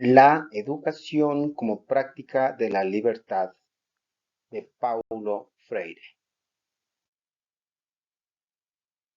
La educación como práctica de la libertad de Paulo Freire.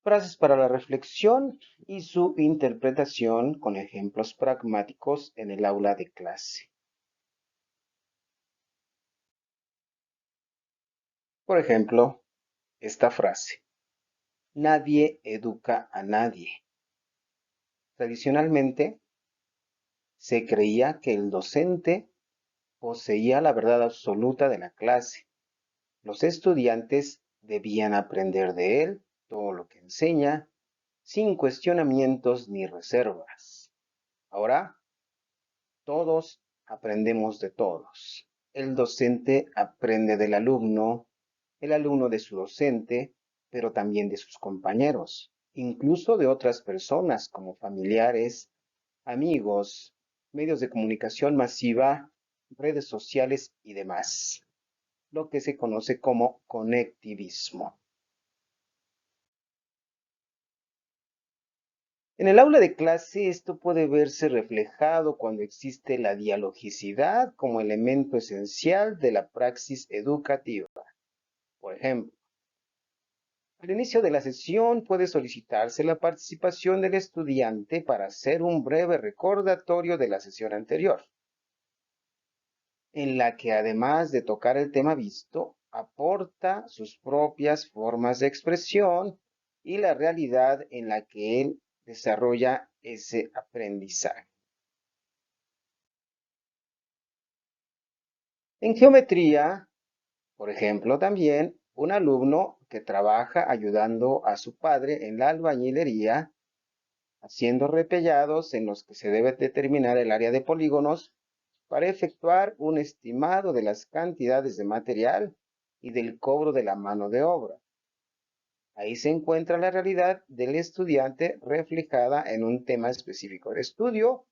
Frases para la reflexión y su interpretación con ejemplos pragmáticos en el aula de clase. Por ejemplo, esta frase: nadie educa a nadie. Tradicionalmente, se creía que el docente poseía la verdad absoluta de la clase. Los estudiantes debían aprender de él todo lo que enseña, sin cuestionamientos ni reservas. Ahora, todos aprendemos de todos. El docente aprende del alumno, el alumno de su docente, pero también de sus compañeros, incluso de otras personas como familiares, amigos, medios de comunicación masiva, redes sociales y demás, lo que se conoce como conectivismo. En el aula de clase esto puede verse reflejado cuando existe la dialogicidad como elemento esencial de la praxis educativa. Por ejemplo, al inicio de la sesión puede solicitarse la participación del estudiante para hacer un breve recordatorio de la sesión anterior, en la que además de tocar el tema visto, aporta sus propias formas de expresión y la realidad en la que él desarrolla ese aprendizaje. En geometría, por ejemplo, también un alumno que trabaja ayudando a su padre en la albañilería, haciendo repellados en los que se debe determinar el área de polígonos para efectuar un estimado de las cantidades de material y del cobro de la mano de obra. Ahí se encuentra la realidad del estudiante reflejada en un tema específico de estudio,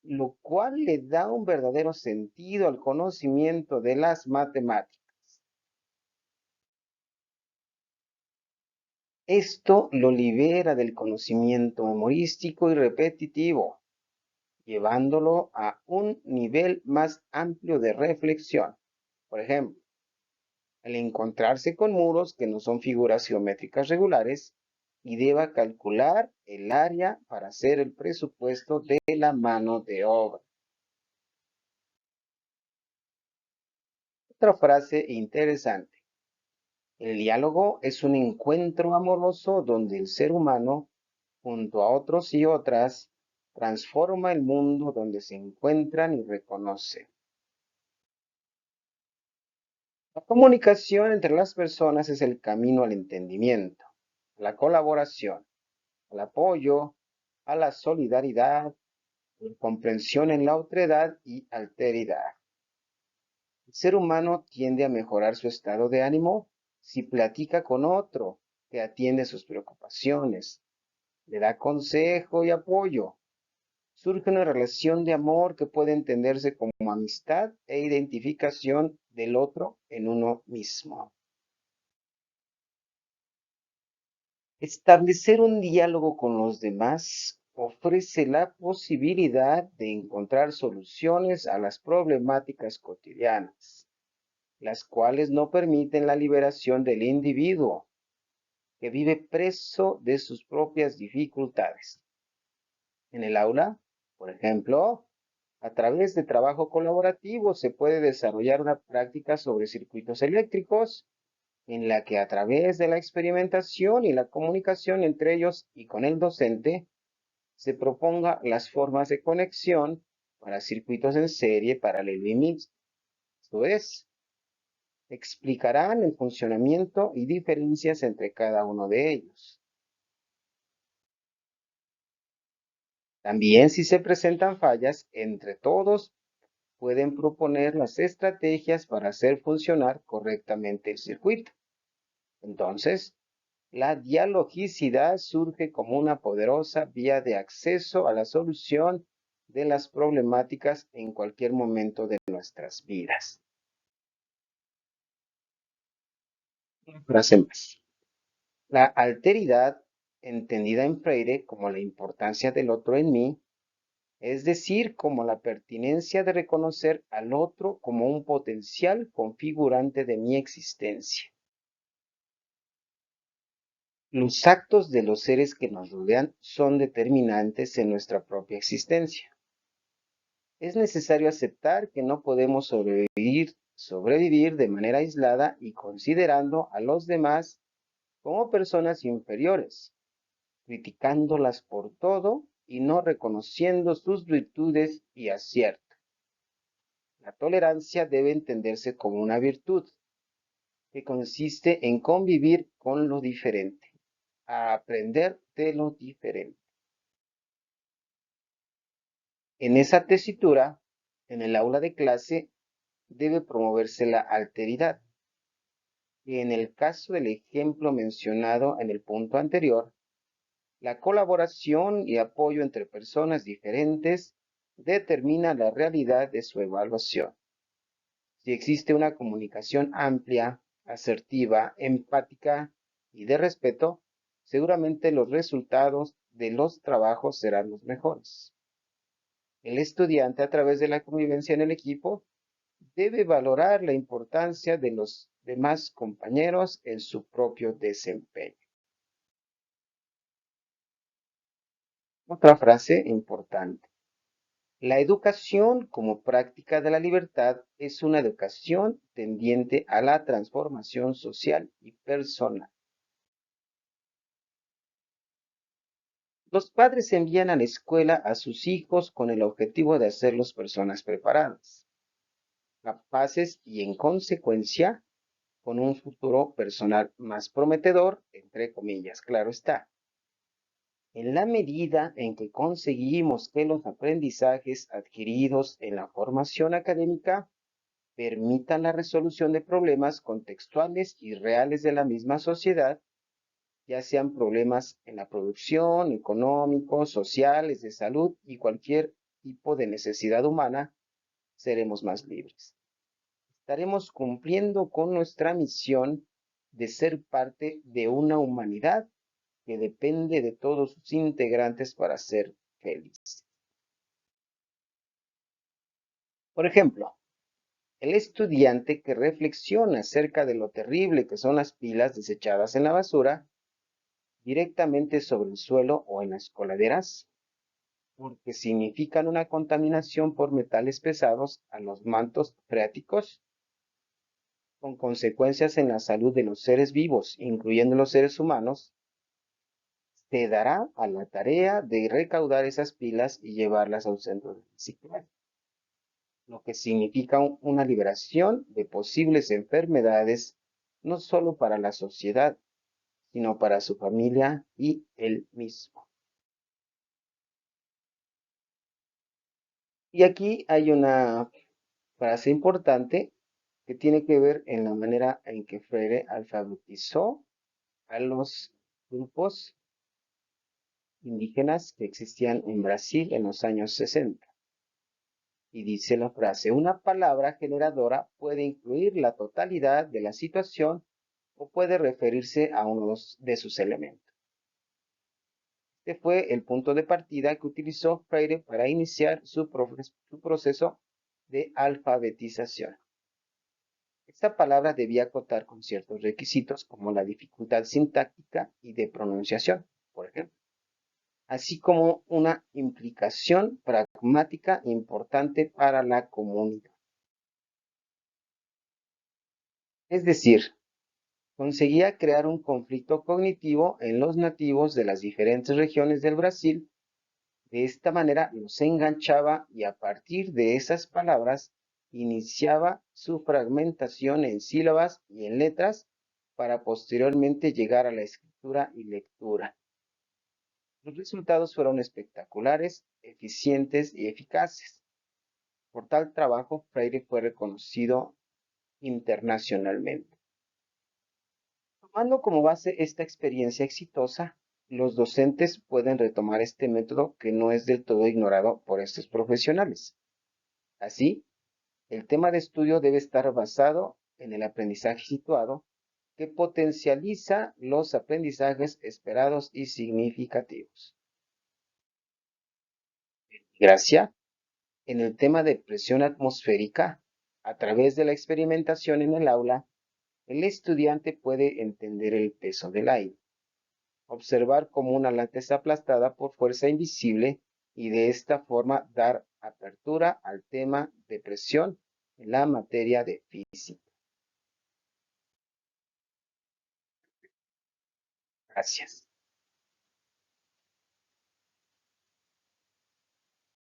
lo cual le da un verdadero sentido al conocimiento de las matemáticas. Esto lo libera del conocimiento memorístico y repetitivo, llevándolo a un nivel más amplio de reflexión. Por ejemplo, al encontrarse con muros que no son figuras geométricas regulares y deba calcular el área para hacer el presupuesto de la mano de obra. Otra frase interesante: el diálogo es un encuentro amoroso donde el ser humano, junto a otros y otras, transforma el mundo donde se encuentran y reconoce. La comunicación entre las personas es el camino al entendimiento, a la colaboración, al apoyo, a la solidaridad, a la comprensión en la otredad y alteridad. El ser humano tiende a mejorar su estado de ánimo si platica con otro que atiende sus preocupaciones, le da consejo y apoyo. Surge una relación de amor que puede entenderse como amistad e identificación del otro en uno mismo. Establecer un diálogo con los demás ofrece la posibilidad de encontrar soluciones a las problemáticas cotidianas, las cuales no permiten la liberación del individuo, que vive preso de sus propias dificultades. En el aula, por ejemplo, a través de trabajo colaborativo se puede desarrollar una práctica sobre circuitos eléctricos en la que a través de la experimentación y la comunicación entre ellos y con el docente se proponga las formas de conexión para circuitos en serie, paralelo y mixto. Esto es, explicarán el funcionamiento y diferencias entre cada uno de ellos. También, si se presentan fallas, entre todos pueden proponer las estrategias para hacer funcionar correctamente el circuito. Entonces, la dialogicidad surge como una poderosa vía de acceso a la solución de las problemáticas en cualquier momento de nuestras vidas. Una frase más. La alteridad, entendida en Freire como la importancia del otro en mí, es decir, como la pertinencia de reconocer al otro como un potencial configurante de mi existencia. Los actos de los seres que nos rodean son determinantes en nuestra propia existencia. Es necesario aceptar que no podemos sobrevivir de manera aislada y considerando a los demás como personas inferiores, criticándolas por todo y no reconociendo sus virtudes y aciertos. La tolerancia debe entenderse como una virtud que consiste en convivir con lo diferente, a aprender de lo diferente. En esa tesitura, en el aula de clase, debe promoverse la alteridad, que en el caso del ejemplo mencionado en el punto anterior, la colaboración y apoyo entre personas diferentes determina la realidad de su evaluación. Si existe una comunicación amplia, asertiva, empática y de respeto, seguramente los resultados de los trabajos serán los mejores. El estudiante, a través de la convivencia en el equipo, debe valorar la importancia de los demás compañeros en su propio desempeño. Otra frase importante. La educación como práctica de la libertad es una educación tendiente a la transformación social y personal. Los padres envían a la escuela a sus hijos con el objetivo de hacerlos personas preparadas, capaces y en consecuencia con un futuro personal más prometedor, entre comillas, claro está. En la medida en que conseguimos que los aprendizajes adquiridos en la formación académica permitan la resolución de problemas contextuales y reales de la misma sociedad, ya sean problemas en la producción, económicos, sociales, de salud y cualquier tipo de necesidad humana, seremos más libres. Estaremos cumpliendo con nuestra misión de ser parte de una humanidad que depende de todos sus integrantes para ser feliz. Por ejemplo, el estudiante que reflexiona acerca de lo terrible que son las pilas desechadas en la basura, directamente sobre el suelo o en las coladeras, porque significan una contaminación por metales pesados a los mantos freáticos, con consecuencias en la salud de los seres vivos, incluyendo los seres humanos, se dará a la tarea de recaudar esas pilas y llevarlas a un centro de reciclaje, lo que significa una liberación de posibles enfermedades, no solo para la sociedad, sino para su familia y él mismo. Y aquí hay una frase importante que tiene que ver en la manera en que Freire alfabetizó a los grupos indígenas que existían en Brasil en los años 60. Y dice la frase, una palabra generadora puede incluir la totalidad de la situación o puede referirse a uno de sus elementos. Este fue el punto de partida que utilizó Freire para iniciar su proceso de alfabetización. Esta palabra debía contar con ciertos requisitos como la dificultad sintáctica y de pronunciación, por ejemplo, así como una implicación pragmática importante para la comunidad. Es decir, conseguía crear un conflicto cognitivo en los nativos de las diferentes regiones del Brasil. De esta manera los enganchaba y a partir de esas palabras iniciaba su fragmentación en sílabas y en letras para posteriormente llegar a la escritura y lectura. Los resultados fueron espectaculares, eficientes y eficaces. Por tal trabajo, Freire fue reconocido internacionalmente. Tomando como base esta experiencia exitosa, los docentes pueden retomar este método que no es del todo ignorado por estos profesionales. Así, el tema de estudio debe estar basado en el aprendizaje situado que potencializa los aprendizajes esperados y significativos. Gracia, en el tema de presión atmosférica, a través de la experimentación en el aula, el estudiante puede entender el peso del aire, observar cómo una lata es aplastada por fuerza invisible y de esta forma dar apertura al tema de presión en la materia de física. Gracias.